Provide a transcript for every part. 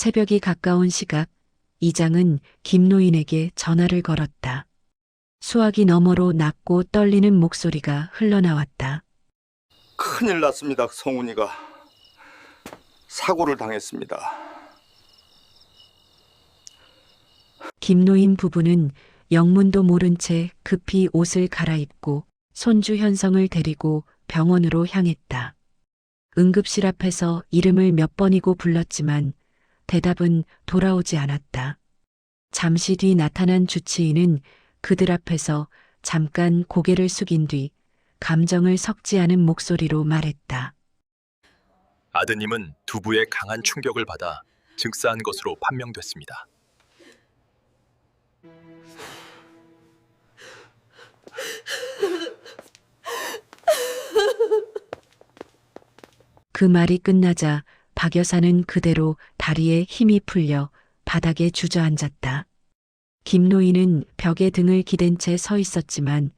새벽이 가까운 시각, 이장은 김노인에게 전화를 걸었다. 수화기 너머로 낮고 떨리는 목소리가 흘러나왔다. 큰일 났습니다. 성훈이가 사고를 당했습니다. 김노인 부부는 영문도 모른 채 급히 옷을 갈아입고 손주 현성을 데리고 병원으로 향했다. 응급실 앞에서 이름을 몇 번이고 불렀지만 대답은 돌아오지 않았다. 잠시 뒤 나타난 주치의는 그들 앞에서 잠깐 고개를 숙인 뒤 감정을 섞지 않은 목소리로 말했다. 아드님은 두부의 강한 충격을 받아 즉사한 것으로 판명됐습니다. 그 말이 끝나자 박 여사는 그대로 다리에 힘이 풀려 바닥에 주저앉았다. 김노인은 벽에 등을 기댄 채 서 있었지만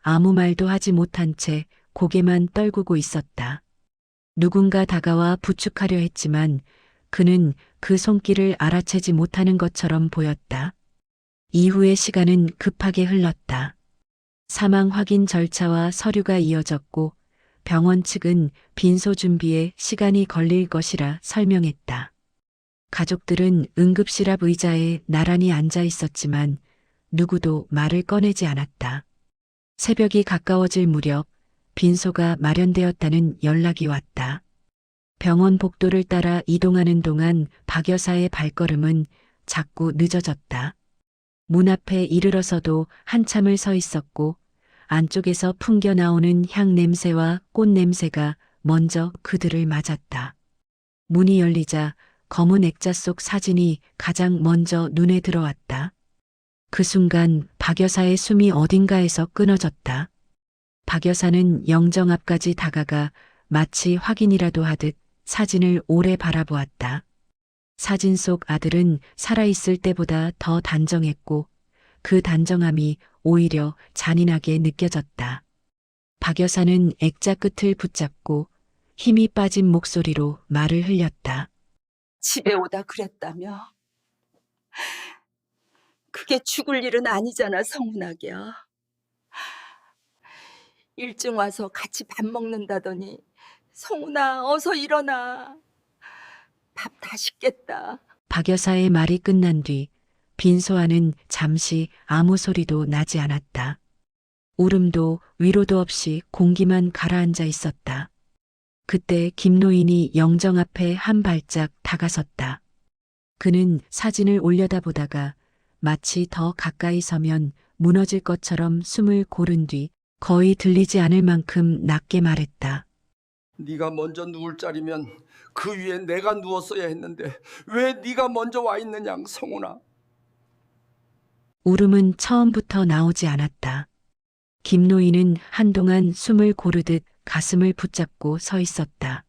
아무 말도 하지 못한 채 고개만 떨구고 있었다. 누군가 다가와 부축하려 했지만 그는 그 손길을 알아채지 못하는 것처럼 보였다. 이후의 시간은 급하게 흘렀다. 사망 확인 절차와 서류가 이어졌고 병원 측은 빈소 준비에 시간이 걸릴 것이라 설명했다. 가족들은 응급실 앞 의자에 나란히 앉아 있었지만 누구도 말을 꺼내지 않았다. 새벽이 가까워질 무렵 빈소가 마련되었다는 연락이 왔다. 병원 복도를 따라 이동하는 동안 박 여사의 발걸음은 자꾸 늦어졌다. 문 앞에 이르러서도 한참을 서 있었고 안쪽에서 풍겨 나오는 향 냄새와 꽃 냄새가 먼저 그들을 맞았다. 문이 열리자 검은 액자 속 사진이 가장 먼저 눈에 들어왔다. 그 순간 박 여사의 숨이 어딘가에서 끊어졌다. 박 여사는 영정 앞까지 다가가 마치 확인이라도 하듯 사진을 오래 바라보았다. 사진 속 아들은 살아있을 때보다 더 단정했고 그 단정함이 오히려 잔인하게 느껴졌다. 박 여사는 액자 끝을 붙잡고 힘이 빠진 목소리로 말을 흘렸다. 집에 오다 그랬다며. 그게 죽을 일은 아니잖아, 성훈아기야. 일찍 와서 같이 밥 먹는다더니 성훈아 어서 일어나. 밥 다 식겠다. 박 여사의 말이 끝난 뒤 빈소 안은 잠시 아무 소리도 나지 않았다. 울음도 위로도 없이 공기만 가라앉아 있었다. 그때 김노인이 영정 앞에 한 발짝 다가섰다. 그는 사진을 올려다보다가 마치 더 가까이 서면 무너질 것처럼 숨을 고른 뒤 거의 들리지 않을 만큼 낮게 말했다. 네가 먼저 누울 자리면 그 위에 내가 누웠어야 했는데 왜 네가 먼저 와 있느냐, 성훈아. 울음은 처음부터 나오지 않았다. 김노인은 한동안 숨을 고르듯 가슴을 붙잡고 서 있었다.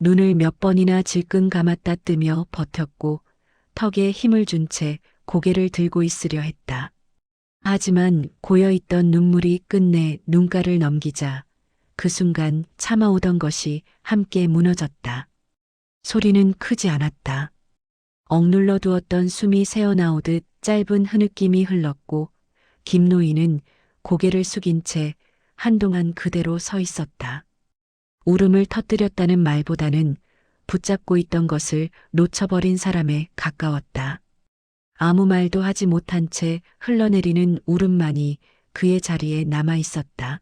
눈을 몇 번이나 질끈 감았다 뜨며 버텼고 턱에 힘을 준 채 고개를 들고 있으려 했다. 하지만 고여있던 눈물이 끝내 눈가를 넘기자 그 순간 참아오던 것이 함께 무너졌다. 소리는 크지 않았다. 억눌러 두었던 숨이 새어나오듯 짧은 흐느낌이 흘렀고 김노인은 고개를 숙인 채 한동안 그대로 서 있었다. 울음을 터뜨렸다는 말보다는 붙잡고 있던 것을 놓쳐버린 사람에 가까웠다. 아무 말도 하지 못한 채 흘러내리는 울음만이 그의 자리에 남아 있었다.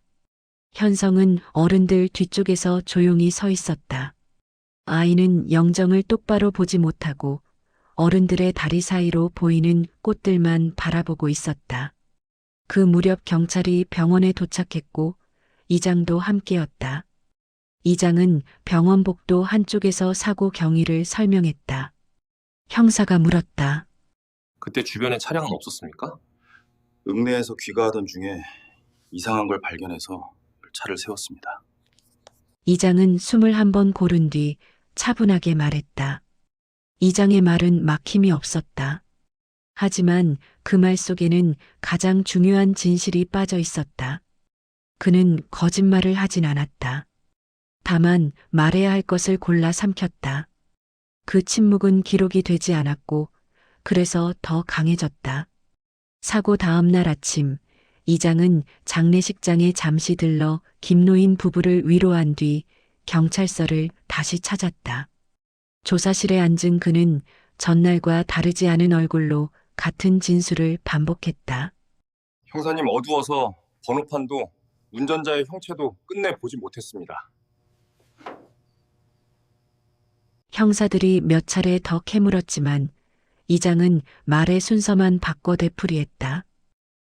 현성은 어른들 뒤쪽에서 조용히 서 있었다. 아이는 영정을 똑바로 보지 못하고 어른들의 다리 사이로 보이는 꽃들만 바라보고 있었다. 그 무렵 경찰이 병원에 도착했고 이장도 함께였다. 이장은 병원 복도 한쪽에서 사고 경위를 설명했다. 형사가 물었다. 그때 주변에 차량은 없었습니까? 읍내에서 귀가하던 중에 이상한 걸 발견해서 차를 세웠습니다. 이장은 숨을 한 번 고른 뒤 차분하게 말했다. 이장의 말은 막힘이 없었다. 하지만 그 말 속에는 가장 중요한 진실이 빠져 있었다. 그는 거짓말을 하진 않았다. 다만 말해야 할 것을 골라 삼켰다. 그 침묵은 기록이 되지 않았고 그래서 더 강해졌다. 사고 다음 날 아침 이장은 장례식장에 잠시 들러 김노인 부부를 위로한 뒤 경찰서를 다시 찾았다. 조사실에 앉은 그는 전날과 다르지 않은 얼굴로 같은 진술을 반복했다. 형사님 어두워서 번호판도 운전자의 형체도 끝내 보지 못했습니다. 형사들이 몇 차례 더 캐물었지만 이장은 말의 순서만 바꿔 되풀이했다.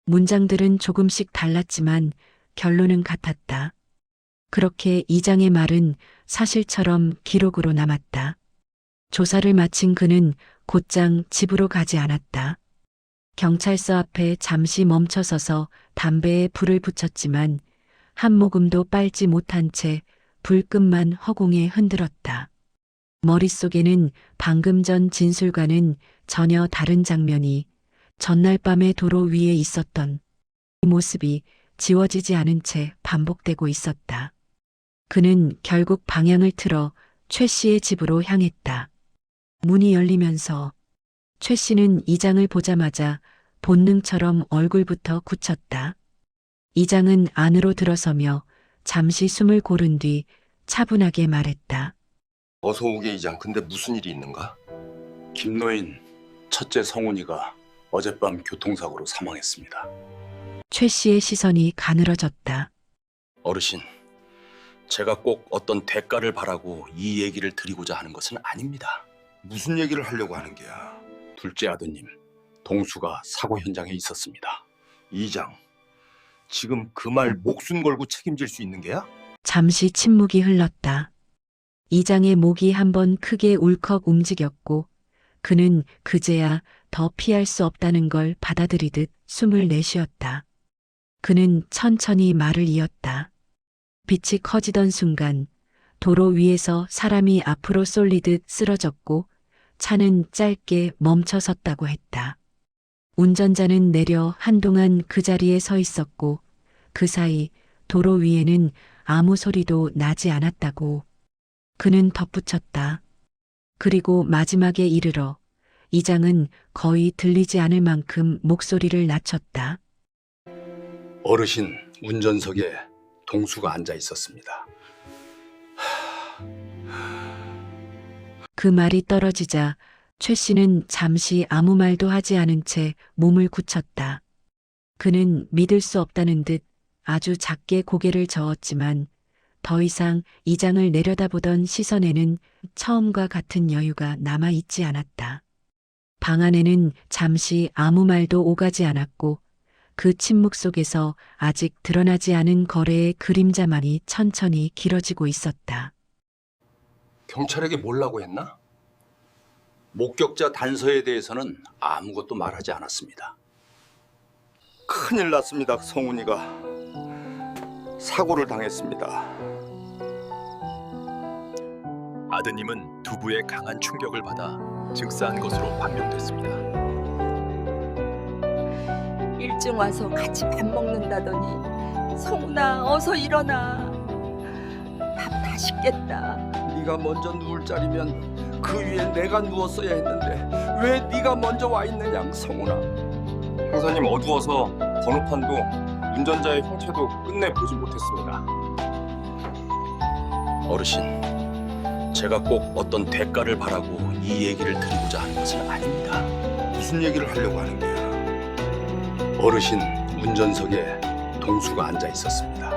문장들은 조금씩 달랐지만 결론은 같았다. 그렇게 이장의 말은 사실처럼 기록으로 남았다. 조사를 마친 그는 곧장 집으로 가지 않았다. 경찰서 앞에 잠시 멈춰서서 담배에 불을 붙였지만 한 모금도 빨지 못한 채 불끝만 허공에 흔들었다. 머릿속에는 방금 전 진술과는 전혀 다른 장면이 전날 밤의 도로 위에 있었던 이 모습이 지워지지 않은 채 반복되고 있었다. 그는 결국 방향을 틀어 최 씨의 집으로 향했다. 문이 열리면서 최 씨는 이장을 보자마자 본능처럼 얼굴부터 굳혔다. 이장은 안으로 들어서며 잠시 숨을 고른 뒤 차분하게 말했다. 어서 오게 이장. 근데 무슨 일이 있는가? 김노인 첫째 성훈이가 어젯밤 교통사고로 사망했습니다. 최 씨의 시선이 가늘어졌다. 어르신, 제가 꼭 어떤 대가를 바라고 이 얘기를 드리고자 하는 것은 아닙니다. 무슨 얘기를 하려고 하는 게야? 둘째 아드님, 동수가 사고 현장에 있었습니다. 이장, 지금 그 말 목숨 걸고 책임질 수 있는 게야? 잠시 침묵이 흘렀다. 이장의 목이 한번 크게 울컥 움직였고 그는 그제야 더 피할 수 없다는 걸 받아들이듯 숨을 내쉬었다. 그는 천천히 말을 이었다. 빛이 커지던 순간 도로 위에서 사람이 앞으로 쏠리듯 쓰러졌고 차는 짧게 멈춰 섰다고 했다. 운전자는 내려 한동안 그 자리에 서 있었고 그 사이 도로 위에는 아무 소리도 나지 않았다고 그는 덧붙였다. 그리고 마지막에 이르러 이장은 거의 들리지 않을 만큼 목소리를 낮췄다. 어르신, 운전석에 동수가 앉아 있었습니다. 그 말이 떨어지자 최 씨는 잠시 아무 말도 하지 않은 채 몸을 굳혔다. 그는 믿을 수 없다는 듯 아주 작게 고개를 저었지만 더 이상 이장을 내려다보던 시선에는 처음과 같은 여유가 남아 있지 않았다. 방 안에는 잠시 아무 말도 오가지 않았고 그 침묵 속에서 아직 드러나지 않은 거래의 그림자만이 천천히 길어지고 있었다. 경찰에게 뭐라고 했나? 목격자 단서에 대해서는 아무것도 말하지 않았습니다. 큰일 났습니다. 성훈이가 사고를 당했습니다. 아드님은 두부의 강한 충격을 받아 즉사한 것으로 판명됐습니다. 일찍 와서 같이 밥 먹는다더니 성훈아 어서 일어나. 밥 다 식겠다. 네가 먼저 누울 자리면 그 위에 내가 누웠어야 했는데 왜 네가 먼저 와 있느냐, 성훈아. 형사님 어두워서 번호판도 운전자의 형체도 끝내 보지 못했습니다. 어르신, 제가 꼭 어떤 대가를 바라고 이 얘기를 드리고자 하는 것은 아닙니다. 무슨 얘기를 하려고 하는 게야? 어르신, 운전석에 동수가 앉아 있었습니다.